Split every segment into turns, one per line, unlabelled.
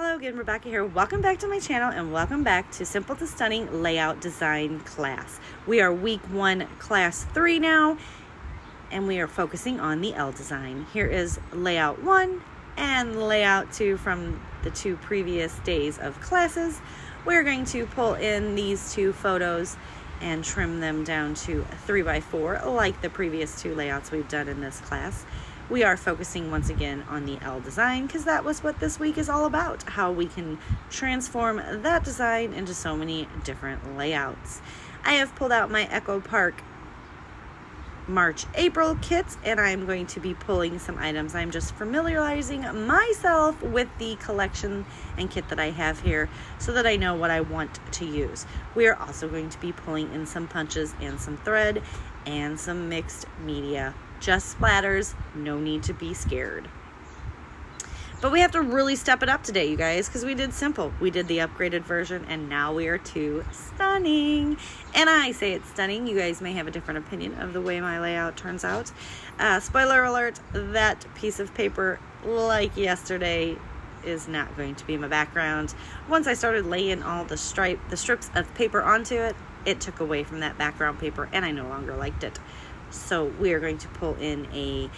Hello again, Rebecca here. Welcome back to my channel and welcome back to Simple to Stunning Layout Design class. We are week 1, class 3 now, and we are focusing on the L design. Here is layout 1 and layout 2 from the 2 previous days of classes. We're going to pull in these 2 photos and trim them down to 3x4 like the previous 2 layouts we've done in this class. We are focusing once again on the L design because that was what this week is all about, how we can transform that design into so many different layouts. I have pulled out my Echo Park March-April kit, and I'm going to be pulling some items. I'm just familiarizing myself with the collection and kit that I have here so that I know what I want to use. We are also going to be pulling in some punches and some thread and some mixed media. Just splatters, no need to be scared. But we have to really step it up today, you guys, because we did simple. We did the upgraded version, and now we are to stunning. And I say it's stunning. You guys may have a different opinion of the way my layout turns out. Spoiler alert, that piece of paper, like yesterday, is not going to be my background. Once I started laying all the strips of paper onto it, it took away from that background paper, and I no longer liked it. So we are going to pull in a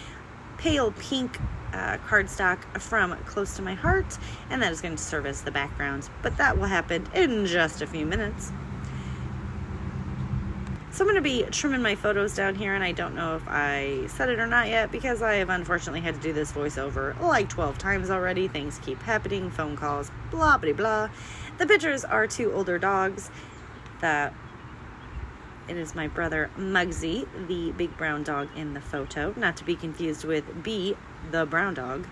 pale pink cardstock from Close to My Heart, and that is going to serve as the background, but that will happen in just a few minutes. So I'm going to be trimming my photos down here, and I don't know if I said it or not yet because I have unfortunately had to do this voiceover like 12 times already. Things keep happening, phone calls, blah blah blah. The pictures are 2 older dogs. It is my brother Muggsy, the big brown dog in the photo, not to be confused with B, the brown dog,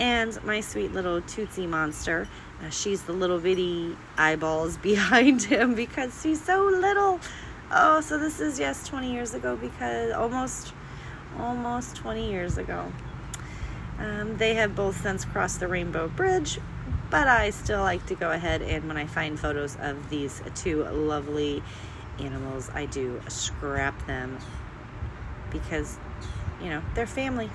and my sweet little Tootsie monster. She's the little bitty eyeballs behind him because she's so little. Oh, so this is, yes, 20 years ago, because almost 20 years ago. They have both since crossed the Rainbow Bridge, but I still like to go ahead and when I find photos of these 2 lovely animals, I do scrap them because, you know, they're family.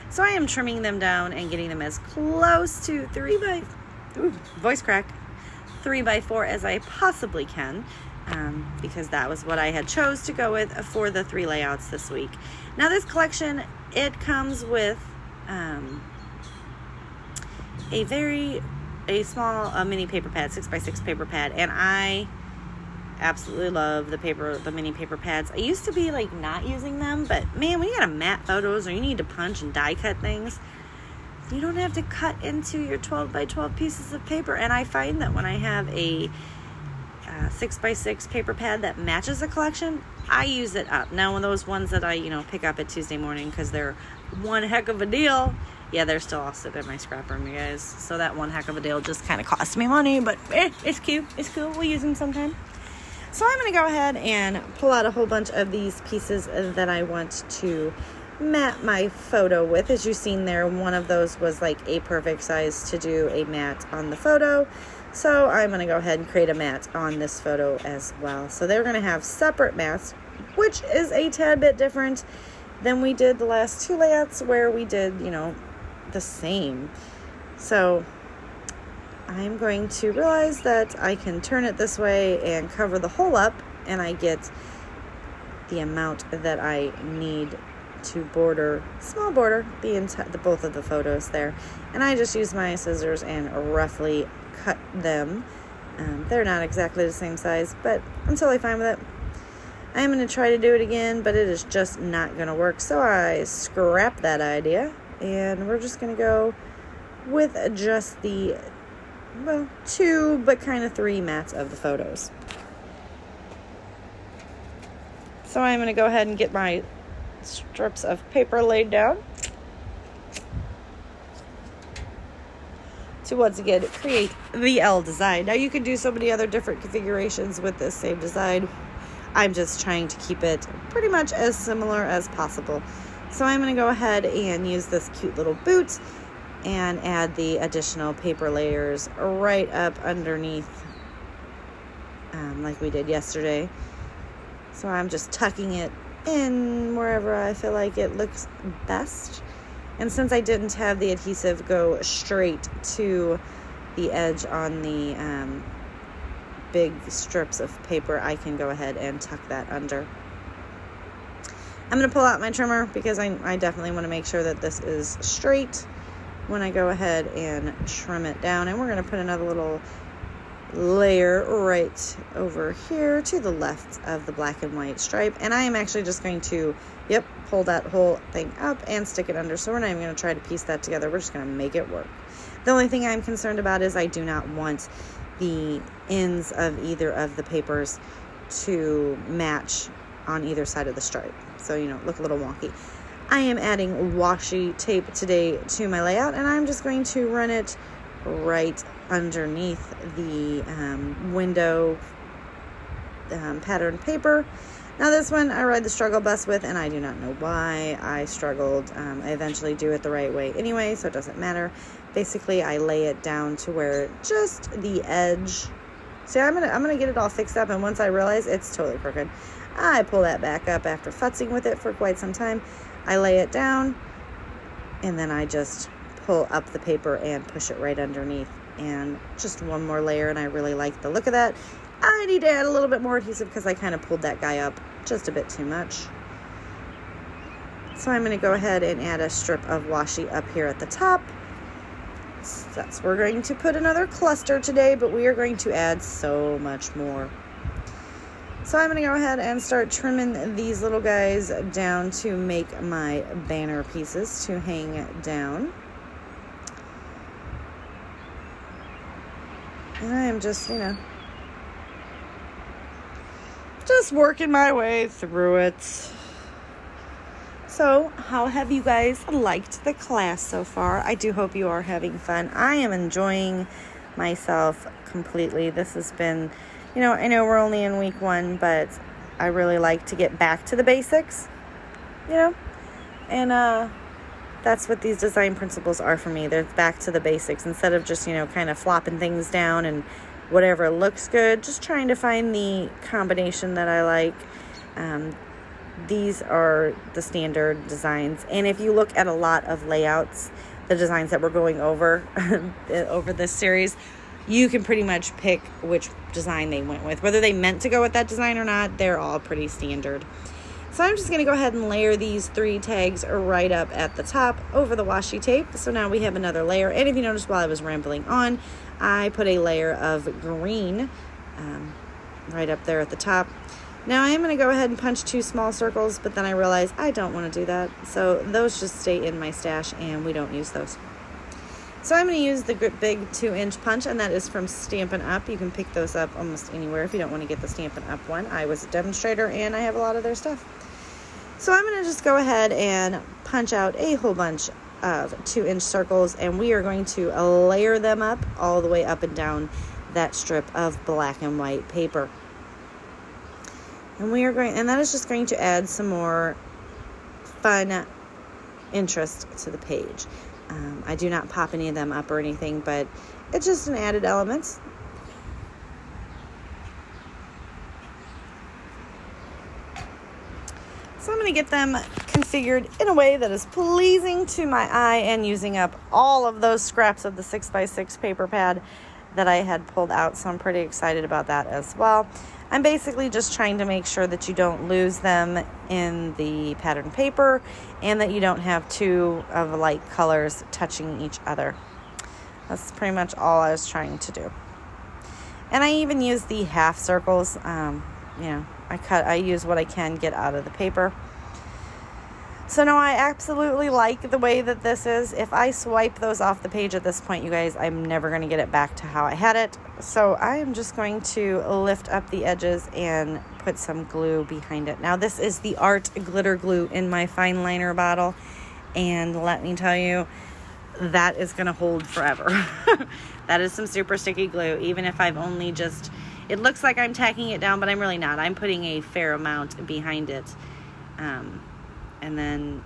So I am trimming them down and getting them as close to 3x4 as I possibly can, because that was what I had chose to go with for the 3 layouts this week. Now this collection, it comes with a small mini paper pad, 6x6 paper pad, and I absolutely love the mini paper pads. I used to be like not using them, but man, when you gotta mat photos or you need to punch and die cut things, you don't have to cut into your 12x12 pieces of paper. And I find that when I have a 6x6 paper pad that matches the collection, I use it up. Now, when those ones that I pick up at Tuesday morning because they're one heck of a deal, yeah, they're still all sitting in my scrap room, you guys. So that one heck of a deal just kind of cost me money, but it's cute. It's cool. We'll use them sometime. So I'm going to go ahead and pull out a whole bunch of these pieces that I want to mat my photo with. As you've seen there, one of those was like a perfect size to do a mat on the photo. So I'm going to go ahead and create a mat on this photo as well. So they're going to have separate mats, which is a tad bit different than we did the last 2 layouts where we did, the same. So I'm going to realize that I can turn it this way and cover the hole up, and I get the amount that I need to border, small border, both of the photos there. And I just use my scissors and roughly cut them. They're not exactly the same size, but I'm totally fine with it. I am going to try to do it again, but it is just not going to work. So I scrap that idea, and we're just going to go with just the 2, but kind of 3 mats of the photos. So I'm going to go ahead and get my strips of paper laid down to once again create the L design. Now you can do so many other different configurations with this same design. I'm just trying to keep it pretty much as similar as possible. So I'm going to go ahead and use this cute little boot and add the additional paper layers right up underneath, like we did yesterday. So I'm just tucking it in wherever I feel like it looks best. And since I didn't have the adhesive go straight to the edge on the big strips of paper, I can go ahead and tuck that under. I'm going to pull out my trimmer because I definitely want to make sure that this is straight when I go ahead and trim it down. And we're going to put another little layer right over here to the left of the black and white stripe. And I am actually just going to, pull that whole thing up and stick it under. So we're not even going to try to piece that together. We're just going to make it work. The only thing I'm concerned about is I do not want the ends of either of the papers to match on either side of the stripe. So, look a little wonky. I am adding washi tape today to my layout, and I'm just going to run it right underneath the window pattern paper. Now this one I ride the struggle bus with, and I do not know why I struggled. I eventually do it the right way anyway, so it doesn't matter. Basically, I lay it down to where just the edge. See, I'm gonna get it all fixed up, and once I realize it's totally crooked, I pull that back up after futzing with it for quite some time. I lay it down, and then I just pull up the paper and push it right underneath. And just one more layer, and I really like the look of that. I need to add a little bit more adhesive because I kind of pulled that guy up just a bit too much. So I'm going to go ahead and add a strip of washi up here at the top. So we're going to put another cluster today, but we are going to add so much more. So I'm going to go ahead and start trimming these little guys down to make my banner pieces to hang down. And I am just, just working my way through it. So, how have you guys liked the class so far? I do hope you are having fun. I am enjoying myself completely. This has been, I know we're only in week 1, but I really like to get back to the basics, and that's what these design principles are for me. They're back to the basics instead of just, kind of flopping things down and whatever looks good, just trying to find the combination that I like. These are the standard designs. And if you look at a lot of layouts, the designs that we're going over over this series, you can pretty much pick which design they went with. Whether they meant to go with that design or not, they're all pretty standard. So I'm just going to go ahead and layer these 3 tags right up at the top over the washi tape. So now we have another layer. And if you noticed while I was rambling on, I put a layer of green right up there at the top. Now I am going to go ahead and punch 2 small circles, but then I realized I don't want to do that. So those just stay in my stash and we don't use those. So I'm going to use the big 2-inch punch, and that is from Stampin' Up. You can pick those up almost anywhere if you don't want to get the Stampin' Up one. I was a demonstrator and I have a lot of their stuff. So I'm going to just go ahead and punch out a whole bunch of 2-inch circles, and we are going to layer them up all the way up and down that strip of black and white paper. And that is just going to add some more fun interest to the page. I do not pop any of them up or anything, but it's just an added element. So I'm going to get them configured in a way that is pleasing to my eye and using up all of those scraps of the 6x6 paper pad that I had pulled out. So I'm pretty excited about that as well. I'm basically just trying to make sure that you don't lose them in the pattern paper and that you don't have 2 of like colors touching each other. That's pretty much all I was trying to do. And I even use the half circles. I use what I can get out of the paper. So now I absolutely like the way that this is. If I swipe those off the page at this point, you guys, I'm never going to get it back to how I had it. So I am just going to lift up the edges and put some glue behind it. Now this is the Art glitter glue in my fine liner bottle. And let me tell you, that is going to hold forever. That is some super sticky glue. Even if I've only just, it looks like I'm tacking it down, but I'm really not. I'm putting a fair amount behind it. And then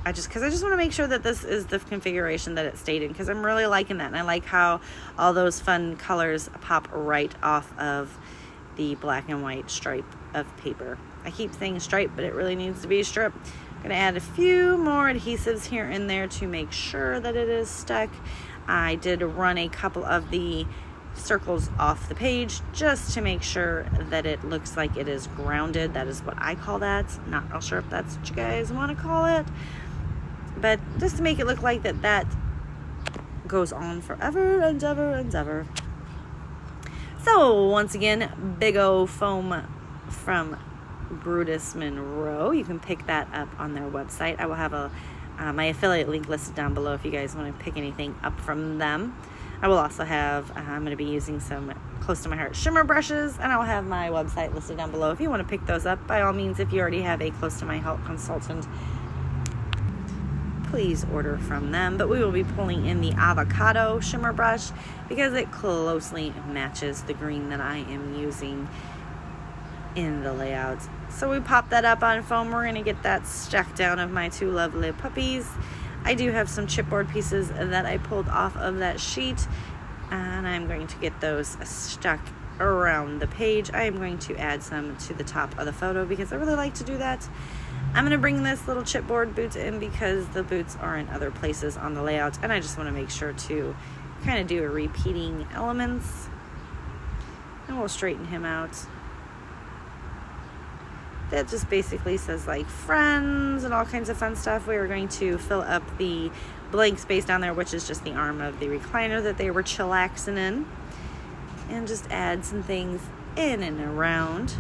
because I just want to make sure that this is the configuration that it stayed in, because I'm really liking that. And I like how all those fun colors pop right off of the black and white stripe of paper. I keep saying stripe, but it really needs to be a strip. I'm going to add a few more adhesives here and there to make sure that it is stuck. I did run a couple of the circles off the page just to make sure that it looks like it is grounded. That is what I call that. Not real sure if that's what you guys want to call it, but just to make it look like that goes on forever and ever and ever. So once again, big O foam from Brutus Monroe. You can pick that up on their website. I will have my affiliate link listed down below if you guys want to pick anything up from them. I will also have, I'm going to be using some Close to My Heart shimmer brushes, and I'll have my website listed down below if you want to pick those up. By all means, if you already have a Close to My Heart consultant, please order from them. But we will be pulling in the avocado shimmer brush because it closely matches the green that I am using in the layout. So we pop that up on foam. We're going to get that stuck down of my two lovely puppies. I do have some chipboard pieces that I pulled off of that sheet, and I'm going to get those stuck around the page. I am going to add some to the top of the photo because I really like to do that. I'm going to bring this little chipboard boot in because the boots are in other places on the layout, and I just want to make sure to kind of do a repeating elements. And we'll straighten him out. That just basically says like friends and all kinds of fun stuff. We are going to fill up the blank space down there, which is just the arm of the recliner that they were chillaxing in, and just add some things in and around.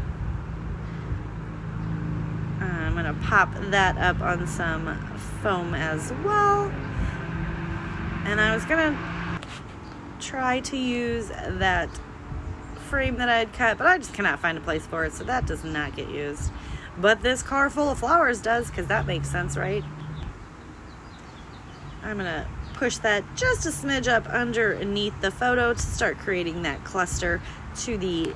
I'm going to pop that up on some foam as well. And I was going to try to use that frame that I had cut, but I just cannot find a place for it, so that does not get used. But this car full of flowers does, because that makes sense, right? I'm gonna push that just a smidge up underneath the photo to start creating that cluster to the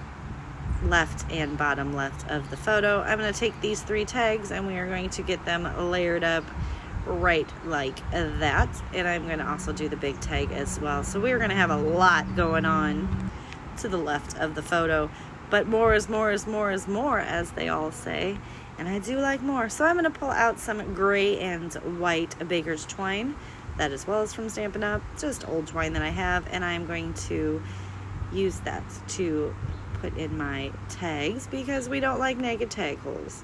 left and bottom left of the photo. I'm gonna take these 3 tags and we are going to get them layered up right like that, and I'm gonna also do the big tag as well. So we're gonna have a lot going on to the left of the photo, but more is more is more is more, as they all say, and I do like more. So I'm going to pull out some gray and white baker's twine, that as well as from Stampin' Up, just old twine that I have, and I'm going to use that to put in my tags because we don't like naked tag holes.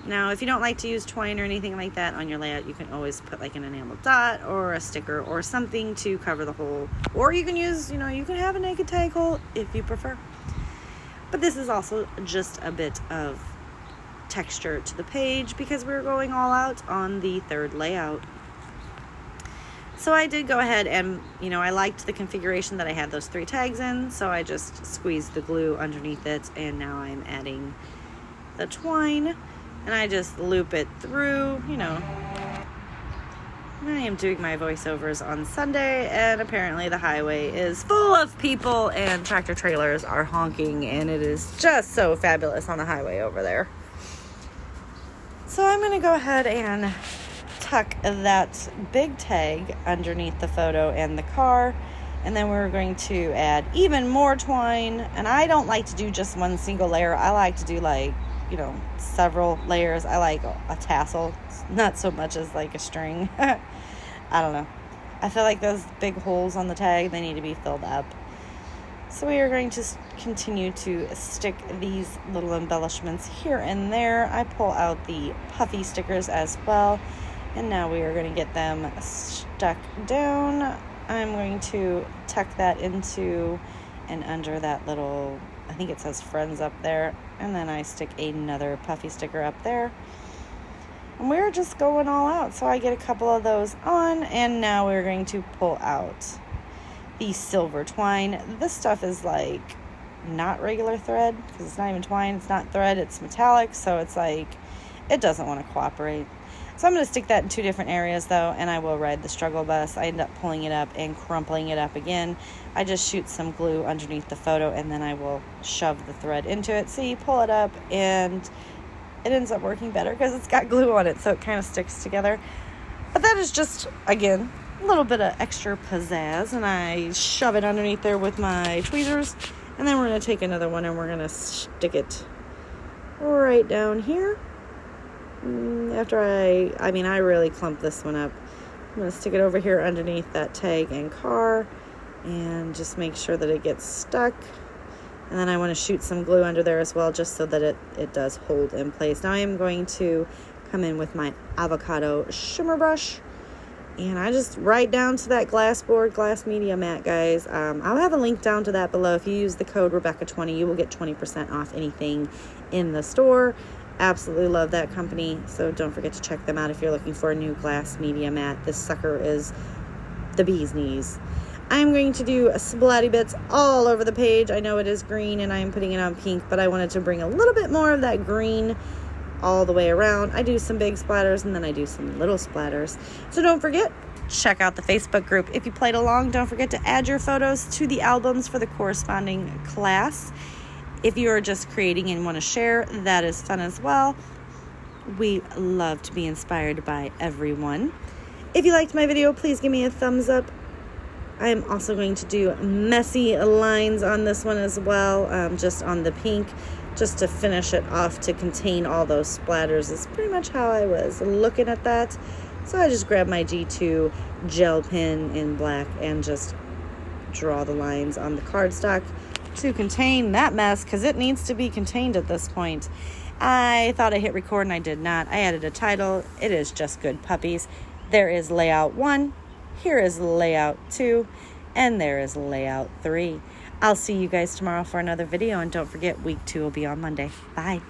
Now, if you don't like to use twine or anything like that on your layout, you can always put like an enamel dot or a sticker or something to cover the hole. Or you can use, you can have a naked tag hole if you prefer. But this is also just a bit of texture to the page because we're going all out on the 3rd layout. So I did go ahead and, I liked the configuration that I had those 3 tags in, so I just squeezed the glue underneath it, and now I'm adding the twine. And I just loop it through, I am doing my voiceovers on Sunday, and apparently the highway is full of people and tractor trailers are honking, and it is just so fabulous on the highway over there. So I'm going to go ahead and tuck that big tag underneath the photo and the car, and then we're going to add even more twine. And I don't like to do just one single layer. I like to do several layers. I like a tassel, not so much as like a string. I don't know. I feel like those big holes on the tag, they need to be filled up. So we are going to continue to stick these little embellishments here and there. I pull out the puffy stickers as well, and now we are going to get them stuck down. I'm going to tuck that into and under that little, I think it says friends up there, and then I stick another puffy sticker up there, and we're just going all out. So I get a couple of those on, and now we're going to pull out the silver twine. This stuff is like not regular thread because it's not even twine, it's not thread, it's metallic, so it's like it doesn't want to cooperate. So I'm going to stick that in 2 different areas though, and I will ride the struggle bus. I end up pulling it up and crumpling it up again. I just shoot some glue underneath the photo, and then I will shove the thread into it. So you pull it up, and it ends up working better because it's got glue on it, so it kind of sticks together. But that is just, again, a little bit of extra pizzazz, and I shove it underneath there with my tweezers, and then we're going to take another one and we're going to stick it right down here. After I really clumped this one up. I'm going to stick it over here underneath that tag and car and just make sure that it gets stuck. And then I want to shoot some glue under there as well, just so that it does hold in place. Now I am going to come in with my avocado shimmer brush, and I just write down to that glass media mat, guys. I'll have a link down to that below. If you use the code Rebecca20, you will get 20% off anything in the store. Absolutely love that company, so don't forget to check them out if you're looking for a new glass media mat. This sucker is the bee's knees. I'm going to do splatty bits all over the page. I know it is green and I'm putting it on pink, but I wanted to bring a little bit more of that green all the way around. I do some big splatters and then I do some little splatters. So don't forget, check out the Facebook group. If you played along, don't forget to add your photos to the albums for the corresponding class. If you are just creating and want to share, that is fun as well. We love to be inspired by everyone. If you liked my video, please give me a thumbs up. I am also going to do messy lines on this one as well, just on the pink, just to finish it off to contain all those splatters. Is pretty much how I was looking at that. So I just grabbed my G2 gel pen in black and just draw the lines on the cardstock to contain that mess, because it needs to be contained at this point. I thought I hit record and I did not. I added a title. It is Just Good Puppies. There is layout 1. Here is layout 2, and there is layout 3. I'll see you guys tomorrow for another video, and don't forget, week 2 will be on Monday. Bye.